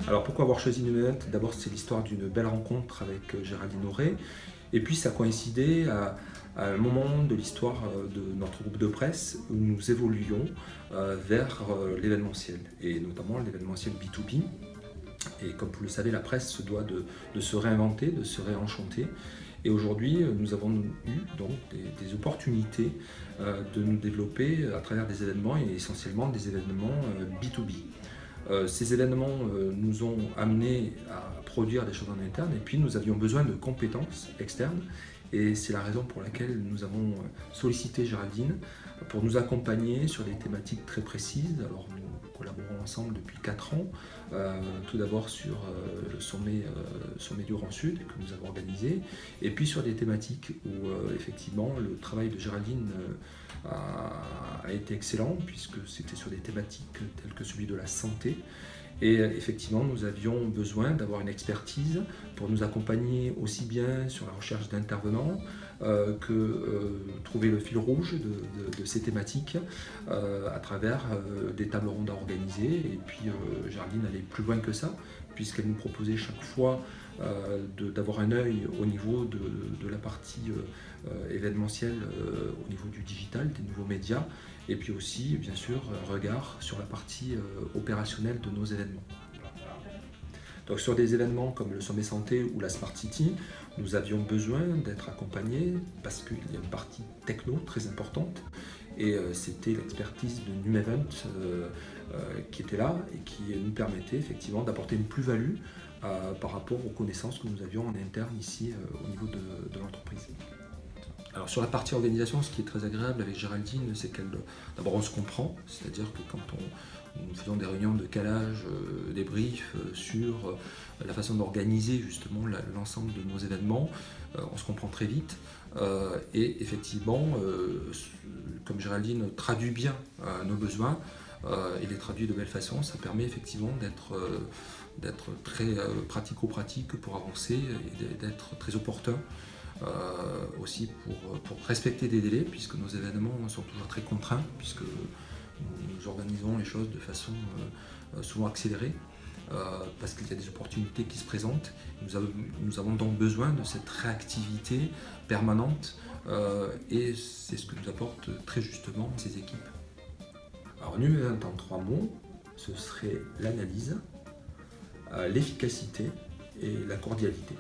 Alors pourquoi avoir choisi Numevent? D'abord c'est l'histoire d'une belle rencontre avec Géraldine Auré, et puis ça coïncidait à un moment de l'histoire de notre groupe de presse où nous évoluions vers l'événementiel, et notamment l'événementiel B2B. Et comme vous le savez, la presse se doit de se réinventer, de se réenchanter. Et aujourd'hui, nous avons eu donc des opportunités de nous développer à travers des événements, et essentiellement des événements B2B. Ces événements nous ont amenés à produire des choses en interne, et puis nous avions besoin de compétences externes, et c'est la raison pour laquelle nous avons sollicité Géraldine pour nous accompagner sur des thématiques très précises. Alors nous collaborons ensemble depuis 4 ans, tout d'abord sur le sommet du Grand Sud que nous avons organisé, et puis sur des thématiques où effectivement le travail de Géraldine a été excellent, puisque c'était sur des thématiques telles que celui de la santé. Et effectivement, nous avions besoin d'avoir une expertise pour nous accompagner aussi bien sur la recherche d'intervenants que trouver le fil rouge de ces thématiques à travers des tables rondes à organiser. Et puis Géraldine allait plus loin que ça, puisqu'elle nous proposait chaque fois d'avoir un œil au niveau de la partie événementielle, au niveau du digital, des nouveaux médias, et puis aussi bien sûr un regard sur la partie opérationnelle de nos événements. Donc sur des événements comme le Sommet Santé ou la Smart City, nous avions besoin d'être accompagnés parce qu'il y a une partie techno très importante, et c'était l'expertise de Numevent qui était là et qui nous permettait effectivement d'apporter une plus-value par rapport aux connaissances que nous avions en interne ici au niveau de l'entreprise. Alors sur la partie organisation, ce qui est très agréable avec Géraldine, c'est d'abord on se comprend, c'est-à-dire que quand nous faisons des réunions de calage, des briefs sur la façon d'organiser justement l'ensemble de nos événements, on se comprend très vite. Et effectivement, comme Géraldine traduit bien nos besoins et les traduit de belle façon, ça permet effectivement d'être très pratico-pratique pour avancer et d'être très opportun. Aussi pour respecter des délais, puisque nos événements sont toujours très contraints, puisque nous organisons les choses de façon souvent accélérée, parce qu'il y a des opportunités qui se présentent. Nous avons donc besoin de cette réactivité permanente, et c'est ce que nous apportent très justement ces équipes. Alors Numevent en 3 mots, ce serait l'analyse, l'efficacité et la cordialité.